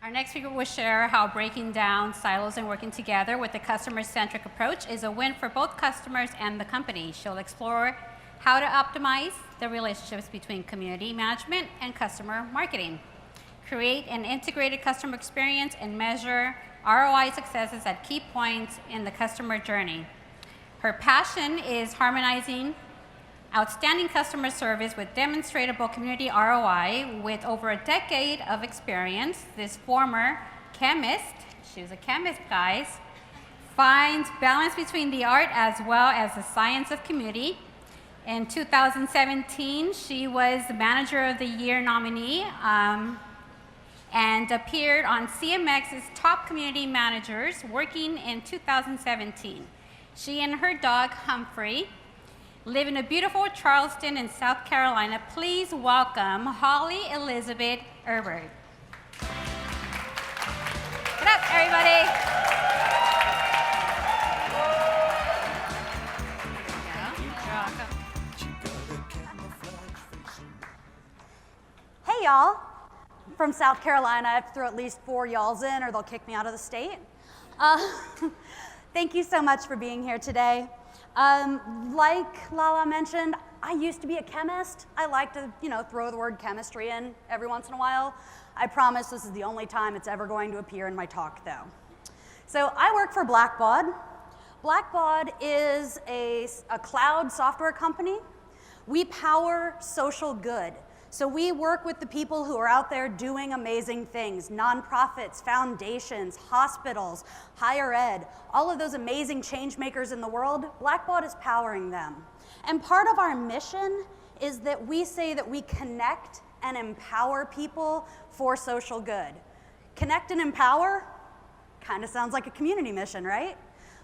Our next speaker will share how breaking down silos and working together with a customer-centric approach is a win for both customers and the company. She'll explore how to optimize the relationships between community management and customer marketing, create an integrated customer experience, and measure ROI successes at key points in the customer journey. Her passion is harmonizing outstanding customer service with demonstrable community ROI. With over a decade of experience, this former chemist, she was a chemist, guys, finds balance between the art as well as the science of community. In 2017, she was the Manager of the Year nominee and appeared on CMX's Top Community Managers working in 2017. She and her dog, Humphrey, live in a beautiful Charleston in South Carolina. Please welcome Holly Elizabeth Herbert. Get up, everybody. Hey, y'all. I'm from South Carolina. I have to throw at least 4 y'alls in or they'll kick me out of the state. Thank you so much for being here today. Like Lala mentioned, I used to be a chemist. I like to, throw the word chemistry in every once in a while. I promise this is the only time it's ever going to appear in my talk, though. So I work for Blackbaud. Blackbaud is a cloud software company. We power social good. So we work with the people who are out there doing amazing things, nonprofits, foundations, hospitals, higher ed, all of those amazing change makers in the world. Blackbaud is powering them. And part of our mission is that we say that we connect and empower people for social good. Connect and empower kind of sounds like a community mission, right?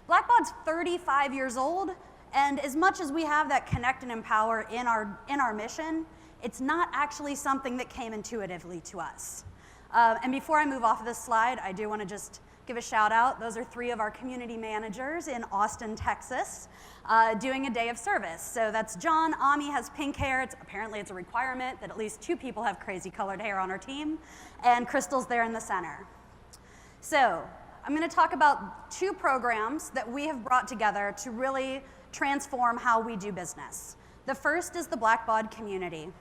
Blackbaud's 35 years old, and as much as we have that connect and empower in our mission, it's not actually something that came intuitively to us. And before I move off of this slide, I do want to just give a shout out. Those are 3 of our community managers in Austin, Texas, doing a day of service. So that's John. Ami has pink hair. Apparently it's a requirement that at least 2 people have crazy colored hair on our team. And Crystal's there in the center. So I'm going to talk about 2 programs that we have brought together to really transform how we do business. The first is the Blackbaud Community.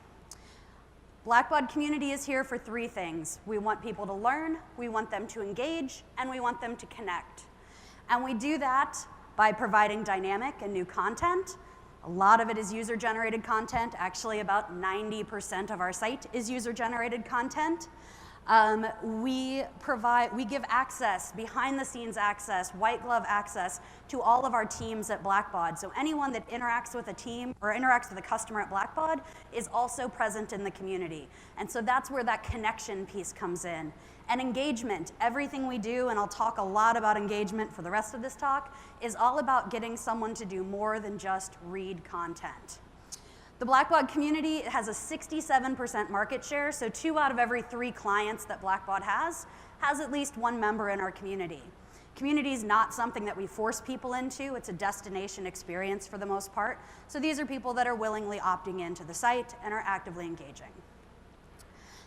Blackbaud Community is here for 3 things. We want people to learn, we want them to engage, and we want them to connect. And we do that by providing dynamic and new content. A lot of it is user-generated content. Actually, about 90% of our site is user-generated content. We give access, behind-the-scenes access, white glove access to all of our teams at Blackbaud. So anyone that interacts with a team or interacts with a customer at Blackbaud is also present in the community. And so that's where that connection piece comes in. And engagement, everything we do, and I'll talk a lot about engagement for the rest of this talk, is all about getting someone to do more than just read content. The Blackbaud Community has a 67% market share, so 2 out of every 3 clients that Blackbaud has at least 1 member in our community. Community is not something that we force people into. It's a destination experience for the most part. So these are people that are willingly opting into the site and are actively engaging.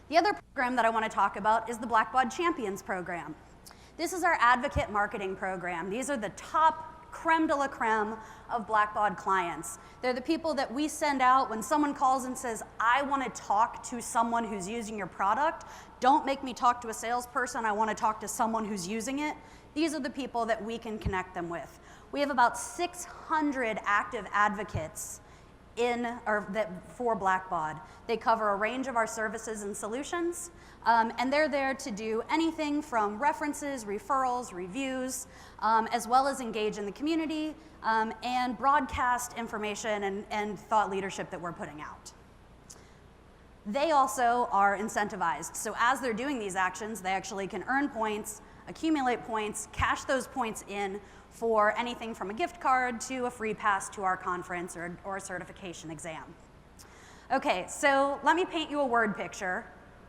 The other program that I want to talk about is the Blackbaud Champions program. This is our advocate marketing program. These are the top creme de la creme of Blackbaud clients. They're the people that we send out when someone calls and says, I want to talk to someone who's using your product. Don't make me talk to a salesperson. I want to talk to someone who's using it. These are the people that we can connect them with. We have about 600 active advocates for Blackbaud. They cover a range of our services and solutions, and they're there to do anything from references, referrals, reviews, as well as engage in the community and broadcast information and thought leadership that we're putting out. They also are incentivized. So as they're doing these actions, they actually can earn points, accumulate points, cash those points in for anything from a gift card to a free pass to our conference or a certification exam. Okay, so let me paint you a word picture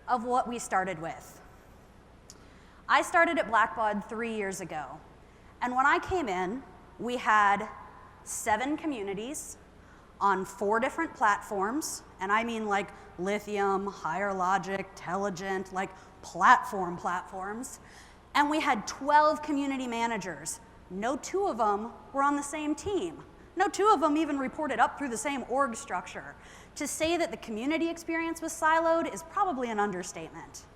of what we started with. I started at Blackbaud 3 years ago, and when I came in, we had 7 communities on 4 different platforms, and I mean like Lithium, Higher Logic, Telligent, like platforms, and we had 12 community managers. No 2 of them were on the same team. No 2 of them even reported up through the same org structure. To say that the community experience was siloed is probably an understatement.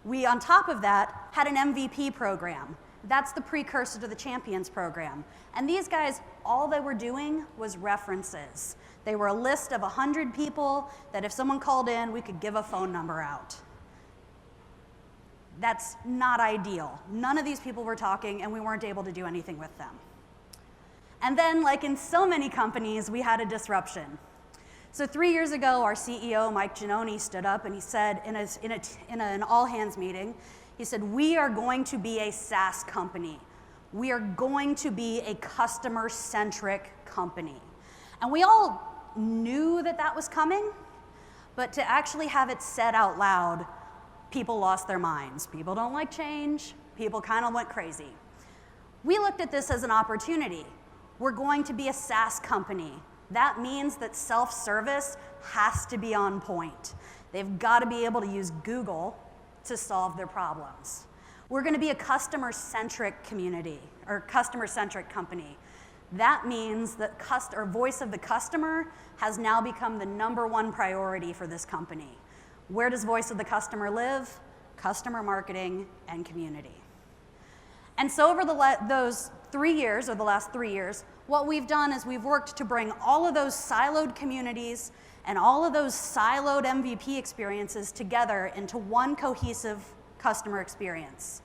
We, on top of that, had an MVP program. That's the precursor to the Champions program. And these guys, all they were doing was references. They were a list of 100 people that if someone called in, we could give a phone number out. That's not ideal. None of these people were talking, and we weren't able to do anything with them. And then, like in so many companies, we had a disruption. So 3 years ago, our CEO, Mike Giannone, stood up and he said in an all-hands meeting, he said, we are going to be a SaaS company. We are going to be a customer-centric company. And we all knew that that was coming, but to actually have it said out loud, people lost their minds. People don't like change. People kind of went crazy. We looked at this as an opportunity. We're going to be a SaaS company. That means that self-service has to be on point. They've got to be able to use Google to solve their problems. We're going to be a customer-centric community, or customer-centric company. That means that voice of the customer has now become the #1 priority for this company. Where does voice of the customer live? Customer marketing and community. And so over those 3 years, or the last 3 years, what we've done is we've worked to bring all of those siloed communities and all of those siloed MVP experiences together into one cohesive customer experience.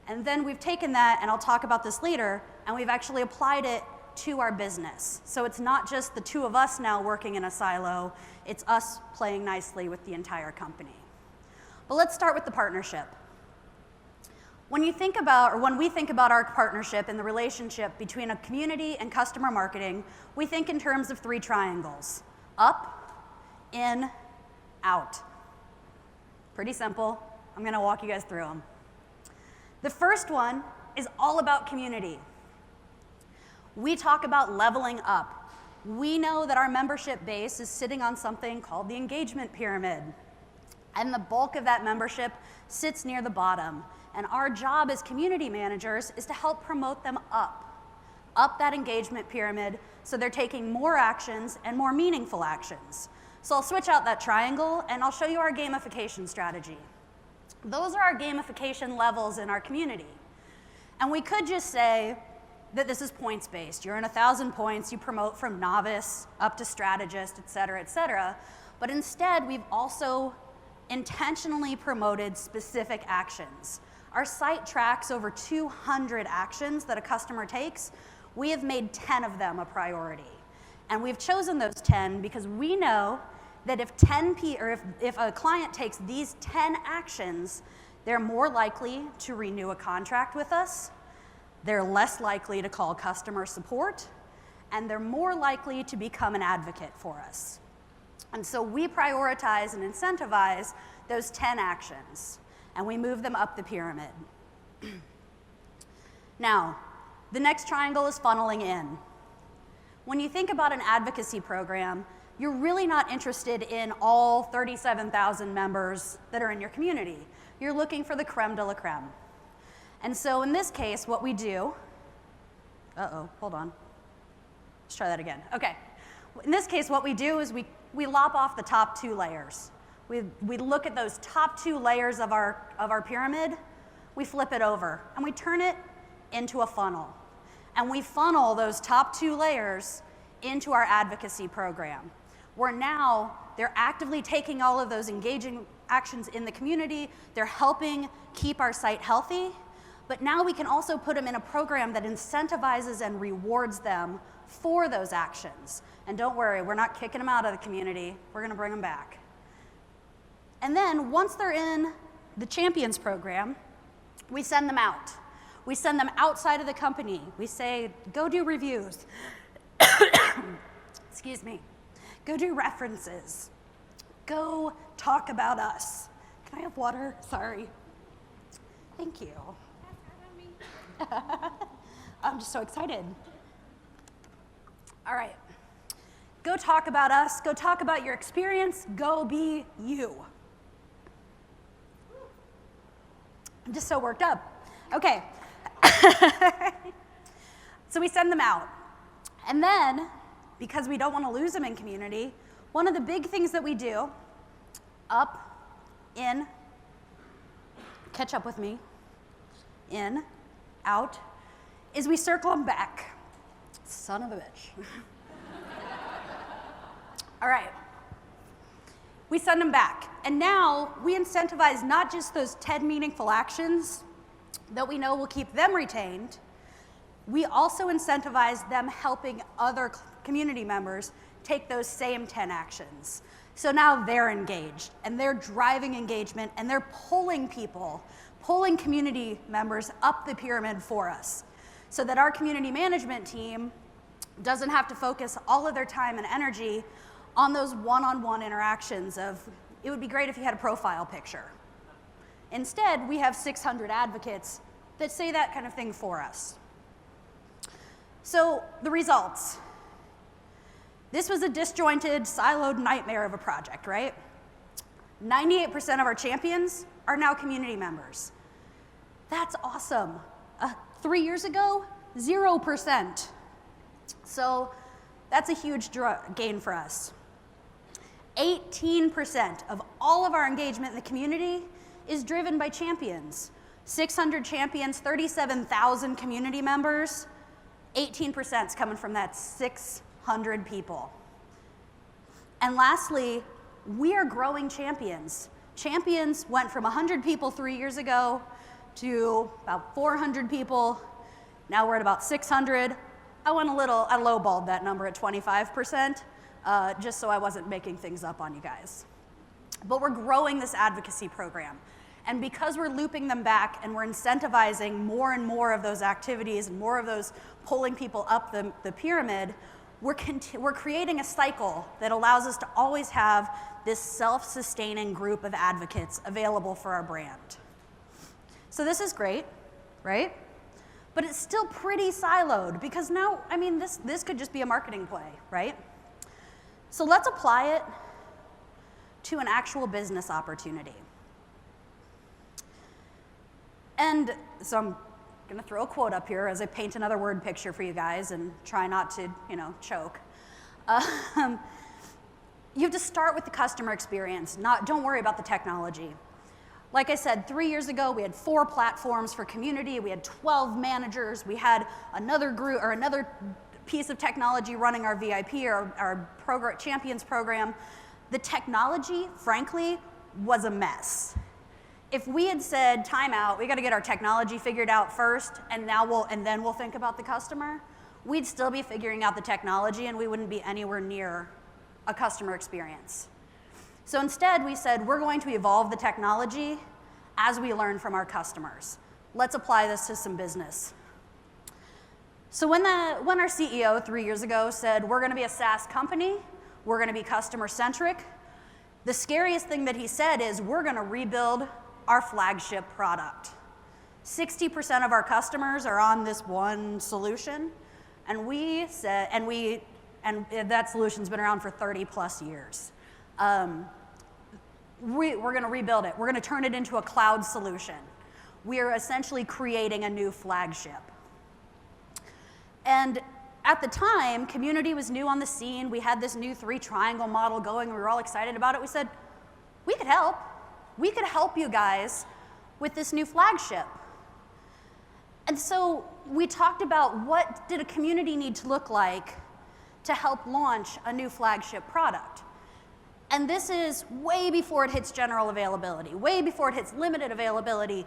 And then we've taken that, and I'll talk about this later, and we've actually applied it to our business. So it's not just the 2 of us now working in a silo, it's us playing nicely with the entire company. But let's start with the partnership. When we think about our partnership and the relationship between a community and customer marketing, we think in terms of 3 triangles: up, in, out. Pretty simple. I'm going to walk you guys through them. The first one is all about community. We talk about leveling up. We know that our membership base is sitting on something called the engagement pyramid, and the bulk of that membership sits near the bottom. And our job as community managers is to help promote them up that engagement pyramid, so they're taking more actions and more meaningful actions. So I'll switch out that triangle and I'll show you our gamification strategy. Those are our gamification levels in our community. And we could just say that this is points-based. You're in 1,000 points, you promote from novice up to strategist, et cetera, but instead we've also intentionally promoted specific actions. Our site tracks over 200 actions that a customer takes. We have made 10 of them a priority. And we've chosen those 10 because we know that if a client takes these 10 actions, they're more likely to renew a contract with us, they're less likely to call customer support, and they're more likely to become an advocate for us. And so we prioritize and incentivize those 10 actions, and we move them up the pyramid. Now, the next triangle is funneling in. When you think about an advocacy program, you're really not interested in all 37,000 members that are in your community. You're looking for the creme de la creme. And so in this case, what we do, hold on. Let's try that again. Okay. In this case, what we do is we lop off the top 2 layers. We look at those top 2 layers of our pyramid, we flip it over, and we turn it into a funnel. And we funnel those top 2 layers into our advocacy program, where now they're actively taking all of those engaging actions in the community, they're helping keep our site healthy, but now we can also put them in a program that incentivizes and rewards them for those actions. And don't worry, we're not kicking them out of the community, we're going to bring them back. And then once they're in the Champions program, we send them out. We send them outside of the company. We say, go do reviews. Excuse me. Go do references. Go talk about us. Can I have water? Sorry. Thank you. I'm just so excited. All right. Go talk about us. Go talk about your experience. Go be you. I'm just so worked up. Okay. So we send them out. And then, because we don't want to lose them in community, one of the big things that we do, up, in, catch up with me, in, out, is we circle them back. Son of a bitch. All right. We send them back. And now we incentivize not just those 10 meaningful actions that we know will keep them retained, we also incentivize them helping other community members take those same 10 actions. So now they're engaged, and they're driving engagement, and they're pulling people, pulling community members up the pyramid for us, so that our community management team doesn't have to focus all of their time and energy on those one-on-one interactions of, it would be great if you had a profile picture. Instead, we have 600 advocates that say that kind of thing for us. So the results. This was a disjointed, siloed nightmare of a project, right? 98% of our champions are now community members. That's awesome. 3 years ago, 0%. So that's a huge gain for us. 18% of all of our engagement in the community is driven by champions. 600 champions, 37,000 community members, 18% is coming from that 600 people. And lastly, we are growing champions. Champions went from 100 people 3 years ago to about 400 people. Now we're at about 600. I lowballed that number at 25%, just so I wasn't making things up on you guys. But we're growing this advocacy program. And because we're looping them back and we're incentivizing more and more of those activities and more of those pulling people up the pyramid, we're creating a cycle that allows us to always have this self-sustaining group of advocates available for our brand. So this is great, right? But it's still pretty siloed because now, I mean, this could just be a marketing play, right? So let's apply it to an actual business opportunity. And so I'm gonna throw a quote up here as I paint another word picture for you guys and try not to, choke. You have to start with the customer experience, don't worry about the technology. Like I said, 3 years ago, we had 4 platforms for community, we had 12 managers, we had another group or another piece of technology running our VIP, our Champions program. The technology, frankly, was a mess. If we had said, time out, we gotta get our technology figured out first, and then we'll think about the customer, we'd still be figuring out the technology and we wouldn't be anywhere near a customer experience. So instead, we said, we're going to evolve the technology as we learn from our customers. Let's apply this to some business. So when our CEO 3 years ago said, we're gonna be a SaaS company, we're gonna be customer-centric, the scariest thing that he said is, we're gonna rebuild our flagship product. 60% of our customers are on this one solution, and that solution's been around for 30 plus years. We're gonna rebuild it. We're gonna turn it into a cloud solution. We are essentially creating a new flagship. And at the time, community was new on the scene. We had this new 3-triangle model going. We were all excited about it. We said, we could help. We could help you guys with this new flagship. And so we talked about what did a community need to look like to help launch a new flagship product. And this is way before it hits general availability, way before it hits limited availability,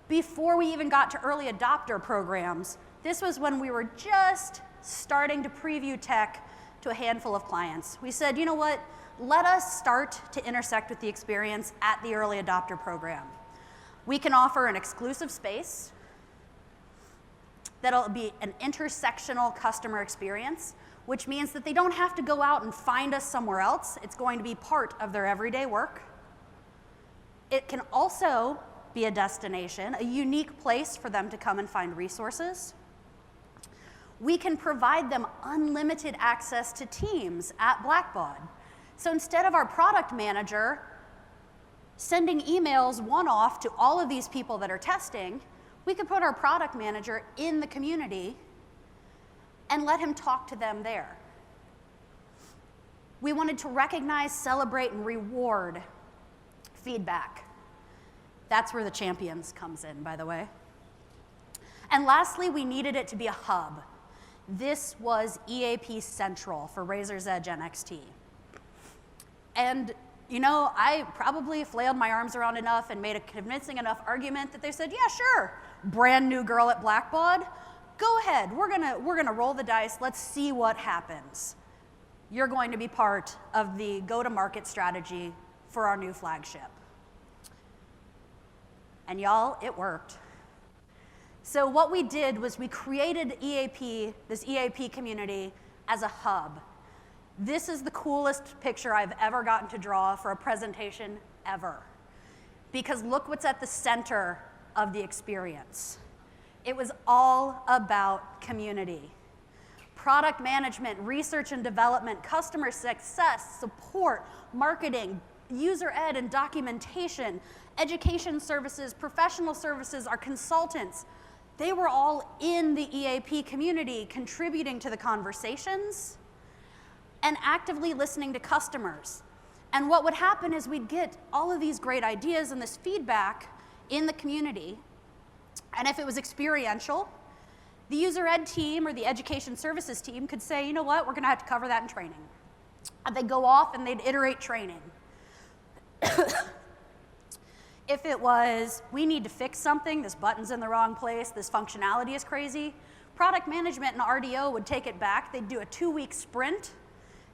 before we even got to early adopter programs. This was when we were just starting to preview tech to a handful of clients. We said, you know what? Let us start to intersect with the experience at the early adopter program. We can offer an exclusive space that'll be an intersectional customer experience, which means that they don't have to go out and find us somewhere else. It's going to be part of their everyday work. It can also be a destination, a unique place for them to come and find resources. We can provide them unlimited access to teams at Blackbaud. So instead of our product manager sending emails one-off to all of these people that are testing, we could put our product manager in the community and let him talk to them there. We wanted to recognize, celebrate, and reward feedback. That's where the Champions comes in, by the way. And lastly, we needed it to be a hub. This was EAP Central for Razor's Edge NXT. And you know, I probably flailed my arms around enough and made a convincing enough argument that they said, yeah, sure, brand new girl at Blackbaud, go ahead, we're gonna roll the dice, let's see what happens. You're going to be part of the go-to-market strategy for our new flagship. And y'all, it worked. So what we did was we created EAP, this EAP community, as a hub. This is the coolest picture I've ever gotten to draw for a presentation ever. Because look what's at the center of the experience. It was all about community. Product management, research and development, customer success, support, marketing, user ed and documentation, education services, professional services, our consultants, they were all in the EAP community contributing to the conversations and actively listening to customers. And what would happen is we'd get all of these great ideas and this feedback in the community. And if it was experiential, the user ed team or the education services team could say, you know what, we're gonna have to cover that in training. And they'd go off and they'd iterate training. If it was, we need to fix something, this button's in the wrong place, this functionality is crazy, product management and RDO would take it back, they'd do a 2-week sprint,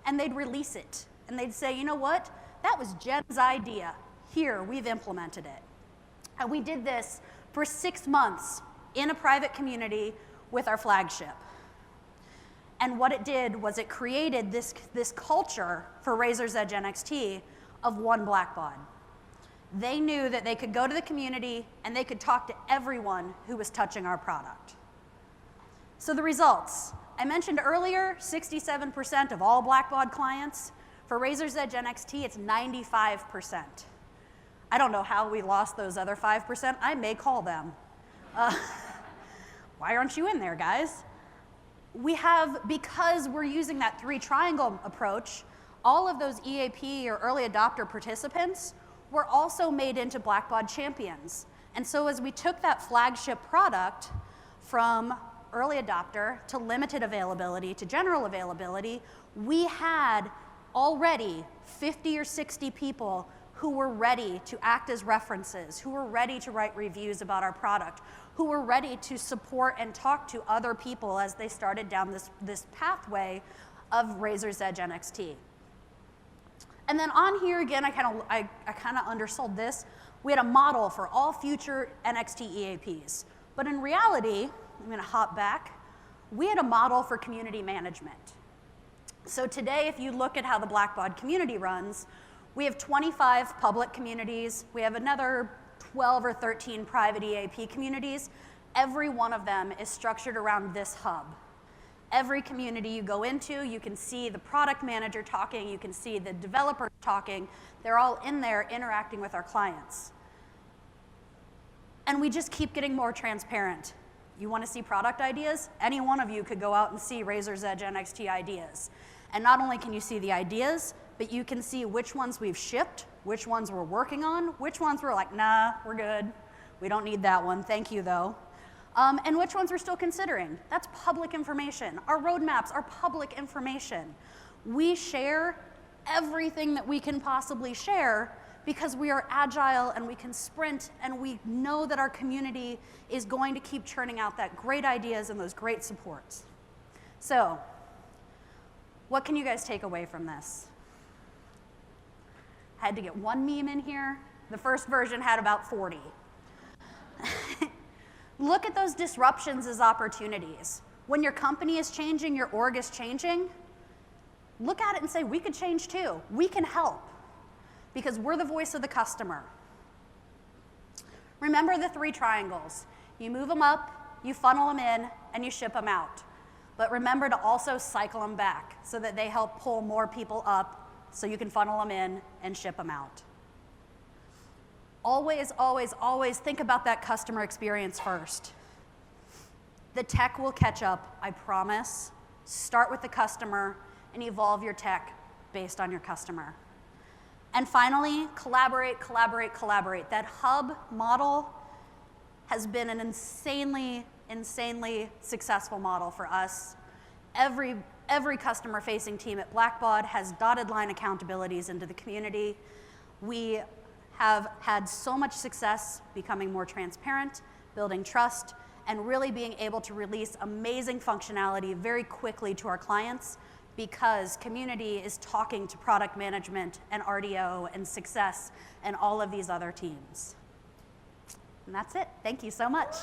and they'd release it. And they'd say, you know what, that was Jen's idea. Here, we've implemented it. And we did this for 6 months in a private community with our flagship. And what it did was it created this culture for Razor's Edge NXT of one Blackbaud. They knew that they could go to the community and they could talk to everyone who was touching our product. So the results. I mentioned earlier, 67% of all Blackbaud clients. For Razor's Edge NXT, it's 95%. I don't know how we lost those other 5%. I may call them. Why aren't you in there, guys? We have, because we're using that 3-triangle approach, all of those EAP or early adopter participants were also made into Blackbaud Champions. And so as we took that flagship product from early adopter to limited availability to general availability, we had already 50 or 60 people who were ready to act as references, who were ready to write reviews about our product, who were ready to support and talk to other people as they started down this pathway of Razor's Edge NXT. And then on here again, I kind of undersold this. We had a model for all future NXT EAPs. But in reality, I'm going to hop back, we had a model for community management. So today, if you look at how the Blackbaud community runs, we have 25 public communities. We have another 12 or 13 private EAP communities. Every one of them is structured around this hub. Every community you go into, you can see the product manager talking, you can see the developer talking. They're all in there interacting with our clients. And we just keep getting more transparent. You want to see product ideas? Any one of you could go out and see Razor's Edge NXT ideas. And not only can you see the ideas, but you can see which ones we've shipped, which ones we're working on, which ones we're like, nah, we're good. We don't need that one, thank you though. And which ones we're still considering. That's public information. Our roadmaps are public information. We share everything that we can possibly share because we are agile and we can sprint and we know that our community is going to keep churning out that great ideas and those great supports. So, what can you guys take away from this? I had to get one meme in here. The first version had about 40. Look at those disruptions as opportunities. When your company is changing, your org is changing, look at it and say, we could change too. We can help because we're the voice of the customer. Remember the 3 triangles. You move them up, you funnel them in, and you ship them out. But remember to also cycle them back so that they help pull more people up so you can funnel them in and ship them out. Always, always, always think about that customer experience first. The tech will catch up, I promise. Start with the customer and evolve your tech based on your customer. And finally, collaborate, collaborate, collaborate. That hub model has been an insanely successful model for us. Every customer-facing team at Blackbaud has dotted line accountabilities into the community. We have had so much success becoming more transparent, building trust, and really being able to release amazing functionality very quickly to our clients because community is talking to product management and RDO and success and all of these other teams. And that's it. Thank you so much.